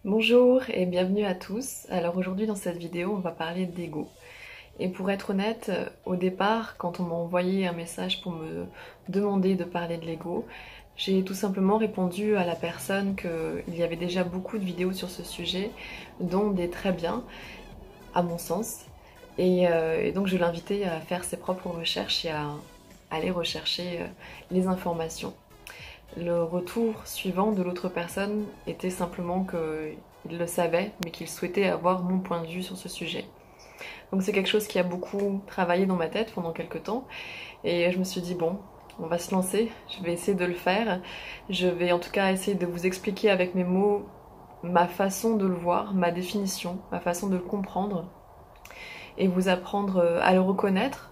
Bonjour et bienvenue à tous. Alors aujourd'hui dans cette vidéo on va parler d'ego. Et pour être honnête, au départ quand on m'a envoyé un message pour me demander de parler de l'ego, j'ai tout simplement répondu à la personne qu'il y avait déjà beaucoup de vidéos sur ce sujet, dont des très bien, à mon sens. Et donc je l'invitais à faire ses propres recherches et à aller rechercher les informations. Le retour suivant de l'autre personne était simplement qu'il le savait, mais qu'il souhaitait avoir mon point de vue sur ce sujet. Donc c'est quelque chose qui a beaucoup travaillé dans ma tête pendant quelques temps, et je me suis dit bon, on va se lancer, je vais essayer de le faire, je vais en tout cas essayer de vous expliquer avec mes mots ma façon de le voir, ma définition, ma façon de le comprendre, et vous apprendre à le reconnaître,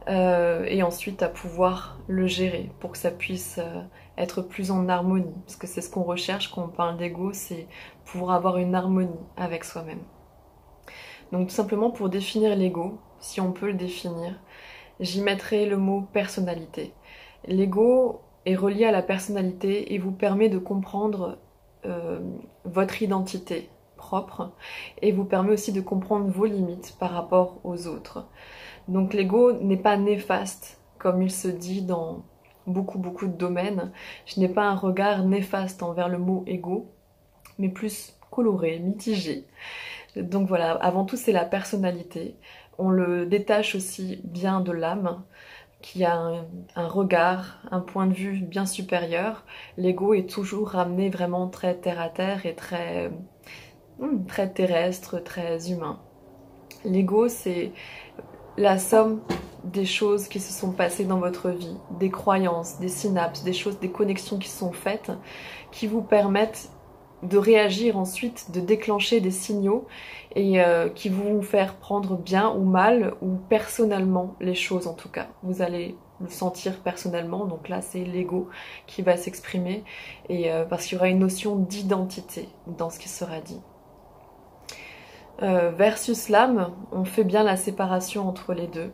et ensuite à pouvoir le gérer pour que ça puisse être plus en harmonie. Parce que c'est ce qu'on recherche quand on parle d'ego, c'est pouvoir avoir une harmonie avec soi-même. Donc tout simplement pour définir l'ego, si on peut le définir, j'y mettrai le mot personnalité. L'ego est relié à la personnalité et vous permet de comprendre votre identité propre et vous permet aussi de comprendre vos limites par rapport aux autres. Donc l'ego n'est pas néfaste, comme il se dit dans beaucoup de domaines. Je n'ai pas un regard néfaste envers le mot ego, mais plus coloré, mitigé. Donc voilà, avant tout c'est la personnalité. On le détache aussi bien de l'âme, qui a un regard, un point de vue bien supérieur. L'ego est toujours ramené vraiment très terre à terre et très terrestre, très humain. L'ego c'est la somme des choses qui se sont passées dans votre vie, des croyances, des synapses, des choses, des connexions qui sont faites, qui vous permettent de réagir ensuite, de déclencher des signaux et qui vont vous faire prendre bien ou mal, ou personnellement les choses en tout cas. Vous allez le sentir personnellement, donc là c'est l'ego qui va s'exprimer, et parce qu'il y aura une notion d'identité dans ce qui sera dit. Versus l'âme, on fait bien la séparation entre les deux.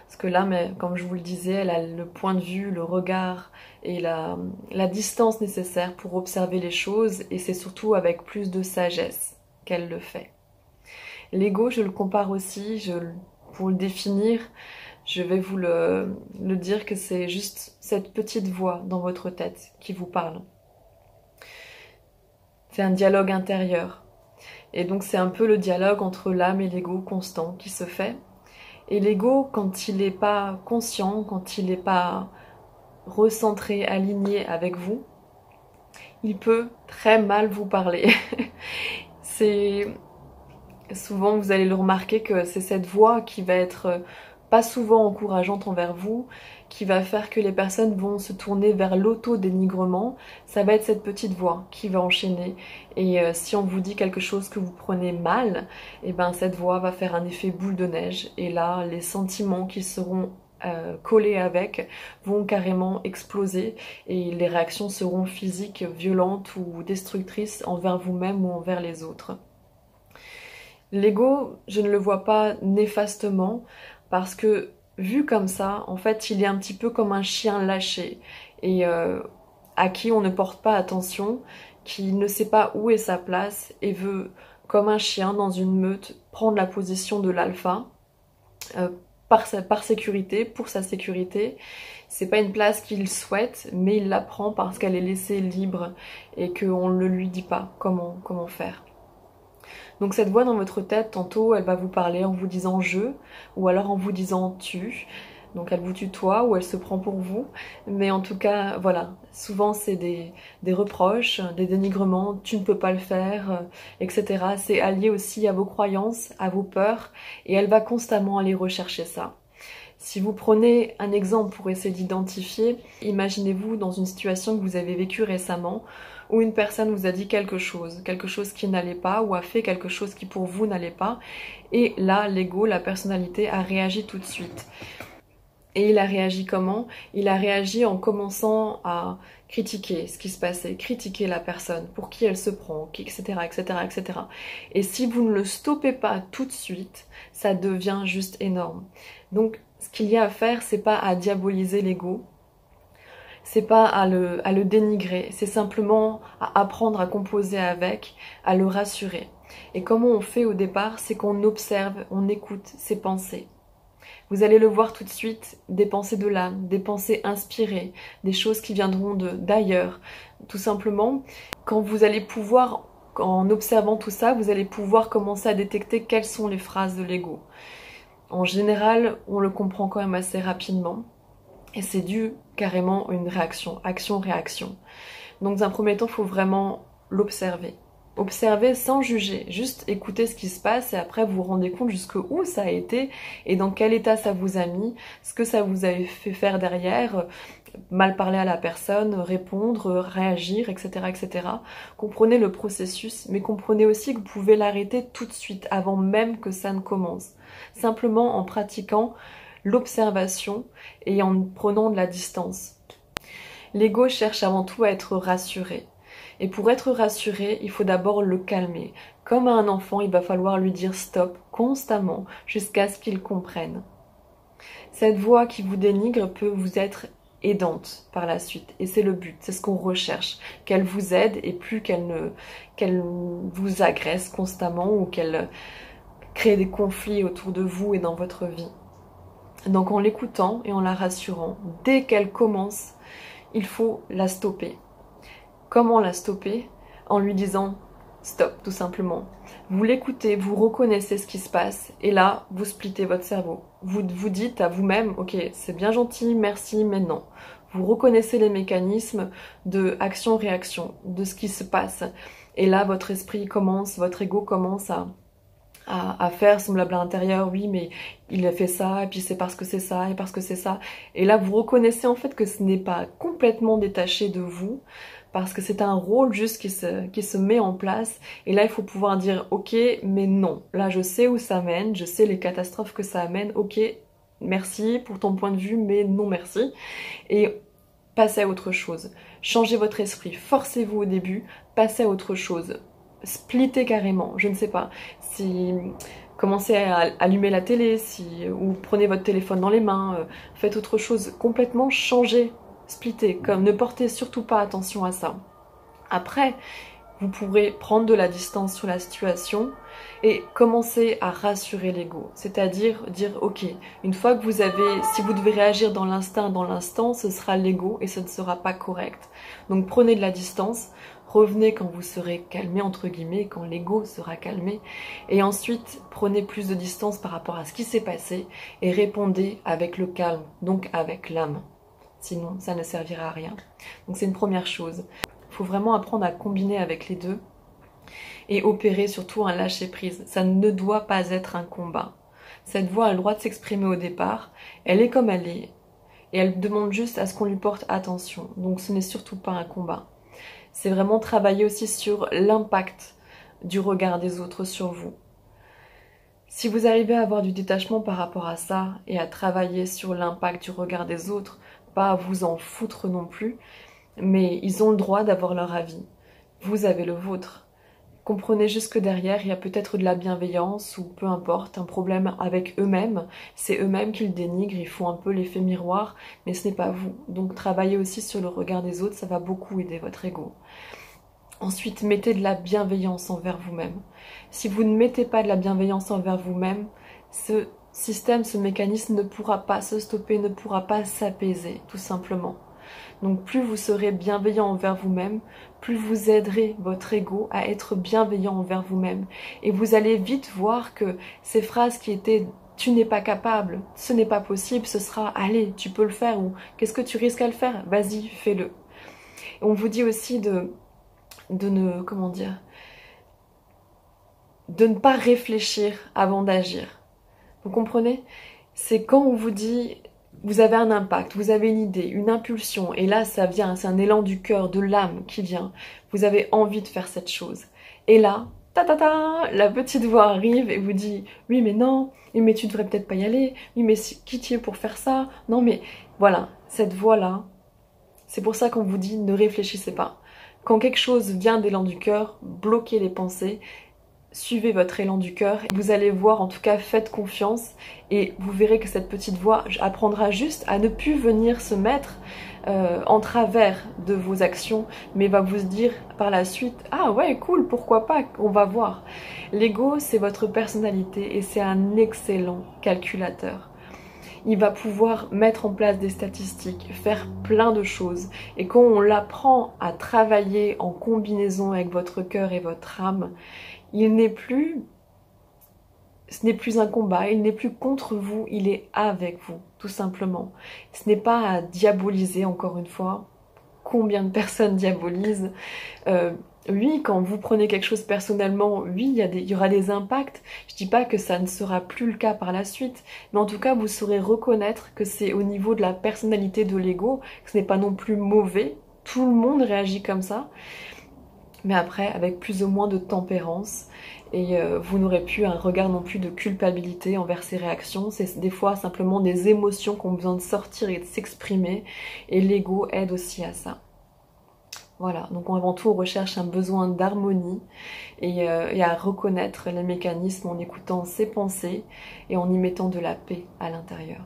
Parce que l'âme, comme je vous le disais, elle a le point de vue, le regard et la distance nécessaire pour observer les choses, et c'est surtout avec plus de sagesse qu'elle le fait. L'ego, je le compare aussi, pour le définir, je vais vous le dire que c'est juste cette petite voix dans votre tête qui vous parle. C'est un dialogue intérieur. Et donc c'est un peu le dialogue entre l'âme et l'ego constant qui se fait. Et l'ego, quand il n'est pas conscient, quand il n'est pas recentré, aligné avec vous, il peut très mal vous parler. C'est souvent, vous allez le remarquer, que c'est cette voix qui va être pas souvent encourageante envers vous, qui va faire que les personnes vont se tourner vers l'auto-dénigrement. Ça va être cette petite voix qui va enchaîner, et si on vous dit quelque chose que vous prenez mal, et ben cette voix va faire un effet boule de neige, et là les sentiments qui seront collés avec vont carrément exploser, et les réactions seront physiques, violentes ou destructrices envers vous-même ou envers les autres. L'ego, je ne le vois pas néfastement, parce que vu comme ça, en fait, il est un petit peu comme un chien lâché, et à qui on ne porte pas attention, qui ne sait pas où est sa place et veut, comme un chien dans une meute, prendre la position de l'alpha euh, par sécurité, pour sa sécurité. C'est pas une place qu'il souhaite, mais il la prend parce qu'elle est laissée libre et qu'on ne lui dit pas comment faire. Donc cette voix dans votre tête, tantôt elle va vous parler en vous disant je, ou alors en vous disant tu. Donc elle vous tutoie ou elle se prend pour vous. Mais en tout cas, voilà, souvent c'est des reproches, des dénigrements, tu ne peux pas le faire, etc. C'est allié aussi à vos croyances, à vos peurs, et elle va constamment aller rechercher ça. Si vous prenez un exemple pour essayer d'identifier, imaginez-vous dans une situation que vous avez vécue récemment, où une personne vous a dit quelque chose qui n'allait pas, ou a fait quelque chose qui pour vous n'allait pas, et là, l'ego, la personnalité a réagi tout de suite. Et il a réagi comment? Il a réagi en commençant à critiquer ce qui se passait, critiquer la personne, pour qui elle se prend, etc., etc., etc. Et si vous ne le stoppez pas tout de suite, ça devient juste énorme. Donc, ce qu'il y a à faire, c'est pas à diaboliser l'ego, c'est pas à le dénigrer, c'est simplement à apprendre à composer avec, à le rassurer. Et comment on fait au départ, c'est qu'on observe, on écoute ses pensées. Vous allez le voir tout de suite, des pensées de l'âme, des pensées inspirées, des choses qui viendront d'ailleurs. Tout simplement, quand vous allez pouvoir, en observant tout ça, vous allez pouvoir commencer à détecter quelles sont les phrases de l'ego. En général, on le comprend quand même assez rapidement. Et c'est dû carrément à une réaction, action-réaction. Donc dans un premier temps, il faut vraiment l'observer. Observer sans juger, juste écouter ce qui se passe et après vous vous rendez compte jusqu'où ça a été et dans quel état ça vous a mis, ce que ça vous a fait faire derrière, mal parler à la personne, répondre, réagir, etc., etc. Comprenez le processus, mais comprenez aussi que vous pouvez l'arrêter tout de suite, avant même que ça ne commence. Simplement en pratiquant l'observation et en prenant de la distance. L'ego cherche avant tout à être rassuré. Et pour être rassuré, il faut d'abord le calmer. Comme à un enfant, il va falloir lui dire stop constamment jusqu'à ce qu'il comprenne. Cette voix qui vous dénigre peut vous être aidante par la suite. Et c'est le but, c'est ce qu'on recherche. Qu'elle vous aide et plus qu'elle vous agresse constamment ou qu'elle crée des conflits autour de vous et dans votre vie. Donc en l'écoutant et en la rassurant, dès qu'elle commence, il faut la stopper. Comment la stopper? En lui disant stop, tout simplement. Vous l'écoutez, vous reconnaissez ce qui se passe, et là, vous splittez votre cerveau. Vous vous dites à vous-même, ok, c'est bien gentil, merci, mais non. Vous reconnaissez les mécanismes de action-réaction, de ce qui se passe. Et là, votre esprit commence, votre ego commence à faire son blabla intérieur, oui mais il a fait ça, et puis c'est parce que c'est ça, et parce que c'est ça. Et là vous reconnaissez en fait que ce n'est pas complètement détaché de vous, parce que c'est un rôle juste qui se met en place, et là il faut pouvoir dire ok mais non, là je sais où ça mène, je sais les catastrophes que ça amène, ok merci pour ton point de vue mais non merci, et passez à autre chose. Changez votre esprit, forcez-vous au début, passez à autre chose. Splittez carrément, je ne sais pas, si commencez à allumer la télé, ou prenez votre téléphone dans les mains, faites autre chose, complètement changez, splittez, comme ne portez surtout pas attention à ça. Après, vous pourrez prendre de la distance sur la situation et commencer à rassurer l'ego, c'est-à-dire dire ok, une fois que si vous devez réagir dans l'instant, ce sera l'ego et ce ne sera pas correct. Donc prenez de la distance, revenez quand vous serez calmé entre guillemets, quand l'ego sera calmé, et ensuite prenez plus de distance par rapport à ce qui s'est passé et répondez avec le calme, donc avec l'âme. Sinon ça ne servira à rien. Donc c'est une première chose. Il faut vraiment apprendre à combiner avec les deux et opérer surtout un lâcher-prise. Ça ne doit pas être un combat. Cette voix a le droit de s'exprimer au départ, elle est comme elle est, et elle demande juste à ce qu'on lui porte attention. Donc ce n'est surtout pas un combat. C'est vraiment travailler aussi sur l'impact du regard des autres sur vous. Si vous arrivez à avoir du détachement par rapport à ça et à travailler sur l'impact du regard des autres, pas à vous en foutre non plus, mais ils ont le droit d'avoir leur avis. Vous avez le vôtre. Comprenez juste que derrière, il y a peut-être de la bienveillance ou peu importe, un problème avec eux-mêmes. C'est eux-mêmes qui le dénigrent, ils font un peu l'effet miroir, mais ce n'est pas vous. Donc travaillez aussi sur le regard des autres, ça va beaucoup aider votre ego. Ensuite, mettez de la bienveillance envers vous-même. Si vous ne mettez pas de la bienveillance envers vous-même, ce système, ce mécanisme ne pourra pas se stopper, ne pourra pas s'apaiser, tout simplement. Donc plus vous serez bienveillant envers vous-même, plus vous aiderez votre ego à être bienveillant envers vous-même. Et vous allez vite voir que ces phrases qui étaient « tu n'es pas capable »,« ce n'est pas possible », ce sera « allez, tu peux le faire » ou « qu'est-ce que tu risques à le faire ? Vas-y, fais-le ». On vous dit aussi de ne pas réfléchir avant d'agir. Vous comprenez? C'est quand on vous dit vous avez un impact, vous avez une idée, une impulsion, et là ça vient, c'est un élan du cœur, de l'âme qui vient. Vous avez envie de faire cette chose. Et là, la petite voix arrive et vous dit oui mais non, oui mais tu devrais peut-être pas y aller, oui mais qui tu es pour faire ça? Non mais voilà, cette voix-là, c'est pour ça qu'on vous dit ne réfléchissez pas. Quand quelque chose vient d'élan du cœur, bloquez les pensées, suivez votre élan du cœur. Vous allez voir, en tout cas, faites confiance et vous verrez que cette petite voix apprendra juste à ne plus venir se mettre en travers de vos actions, mais va vous dire par la suite « Ah ouais, cool, pourquoi pas, on va voir ». L'ego, c'est votre personnalité et c'est un excellent calculateur. Il va pouvoir mettre en place des statistiques, faire plein de choses. Et quand on l'apprend à travailler en combinaison avec votre cœur et votre âme, ce n'est plus un combat, il n'est plus contre vous, il est avec vous, tout simplement. Ce n'est pas à diaboliser, encore une fois. Combien de personnes diabolisent oui, quand vous prenez quelque chose personnellement, oui, il y aura des impacts. Je dis pas que ça ne sera plus le cas par la suite, mais en tout cas, vous saurez reconnaître que c'est au niveau de la personnalité de l'ego, que ce n'est pas non plus mauvais. Tout le monde réagit comme ça, mais après, avec plus ou moins de tempérance. Et vous n'aurez plus un regard non plus de culpabilité envers ces réactions. C'est des fois simplement des émotions qui ont besoin de sortir et de s'exprimer. Et l'ego aide aussi à ça. Voilà, donc avant tout on recherche un besoin d'harmonie et à reconnaître les mécanismes en écoutant ses pensées et en y mettant de la paix à l'intérieur.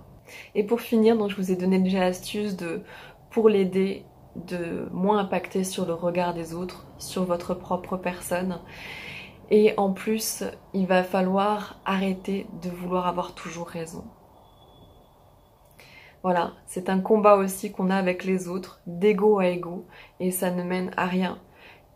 Et pour finir, donc je vous ai donné déjà l'astuce pour l'aider de moins impacter sur le regard des autres, sur votre propre personne. Et en plus, il va falloir arrêter de vouloir avoir toujours raison. Voilà, c'est un combat aussi qu'on a avec les autres, d'ego à ego, et ça ne mène à rien.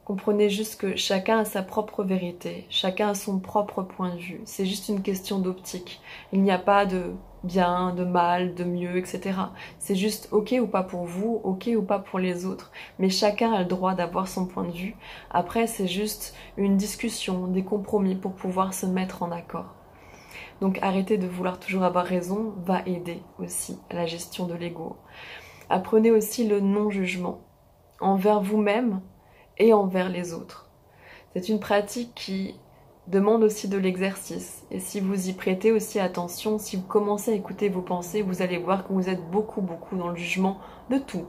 Comprenez juste que chacun a sa propre vérité, chacun a son propre point de vue. C'est juste une question d'optique. Il n'y a pas de bien, de mal, de mieux, etc. C'est juste ok ou pas pour vous, ok ou pas pour les autres. Mais chacun a le droit d'avoir son point de vue. Après, c'est juste une discussion, des compromis pour pouvoir se mettre en accord. Donc arrêtez de vouloir toujours avoir raison va aider aussi à la gestion de l'ego. Apprenez aussi le non-jugement envers vous-même et envers les autres. C'est une pratique qui demande aussi de l'exercice. Et si vous y prêtez aussi attention, si vous commencez à écouter vos pensées, vous allez voir que vous êtes beaucoup dans le jugement de tout.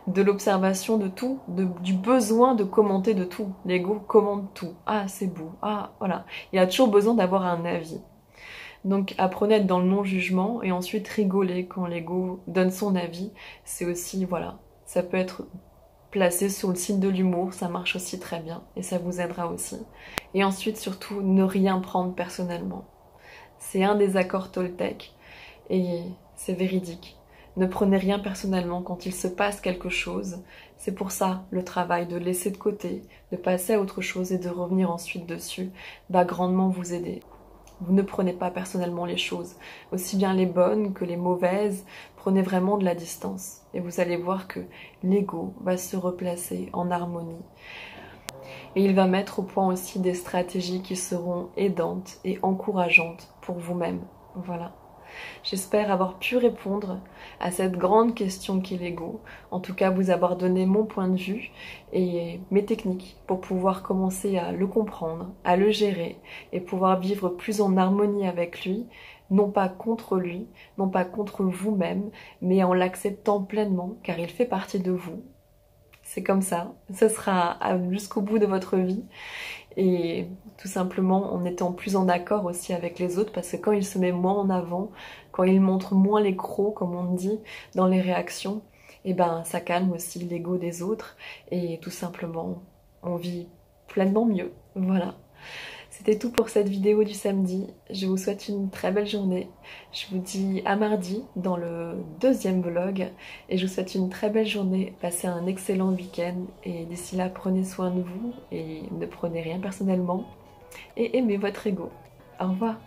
De l'observation de tout, du besoin de commenter de tout. L'ego commente tout. Ah, c'est beau. Ah, voilà. Il a toujours besoin d'avoir un avis. Donc apprenez à être dans le non-jugement et ensuite rigoler quand l'ego donne son avis. C'est aussi, voilà, ça peut être placé sous le signe de l'humour, ça marche aussi très bien et ça vous aidera aussi. Et ensuite surtout, ne rien prendre personnellement. C'est un des accords Toltec et c'est véridique. Ne prenez rien personnellement quand il se passe quelque chose. C'est pour ça le travail de laisser de côté, de passer à autre chose et de revenir ensuite dessus va grandement vous aider. Vous ne prenez pas personnellement les choses, aussi bien les bonnes que les mauvaises, prenez vraiment de la distance. Et vous allez voir que l'ego va se replacer en harmonie. Et il va mettre au point aussi des stratégies qui seront aidantes et encourageantes pour vous-même. Voilà. J'espère avoir pu répondre à cette grande question qu'est l'ego. En tout cas, vous avoir donné mon point de vue et mes techniques pour pouvoir commencer à le comprendre, à le gérer et pouvoir vivre plus en harmonie avec lui, non pas contre lui, non pas contre vous-même, mais en l'acceptant pleinement car il fait partie de vous. C'est comme ça, ce sera jusqu'au bout de votre vie. Et tout simplement en étant plus en accord aussi avec les autres parce que quand il se met moins en avant, quand il montre moins les crocs comme on dit dans les réactions, et ben ça calme aussi l'ego des autres et tout simplement on vit pleinement mieux. Voilà. C'était tout pour cette vidéo du samedi. Je vous souhaite une très belle journée. Je vous dis à mardi dans le deuxième vlog. Et je vous souhaite une très belle journée. Passez un excellent week-end. Et d'ici là, prenez soin de vous. Et ne prenez rien personnellement. Et aimez votre ego. Au revoir.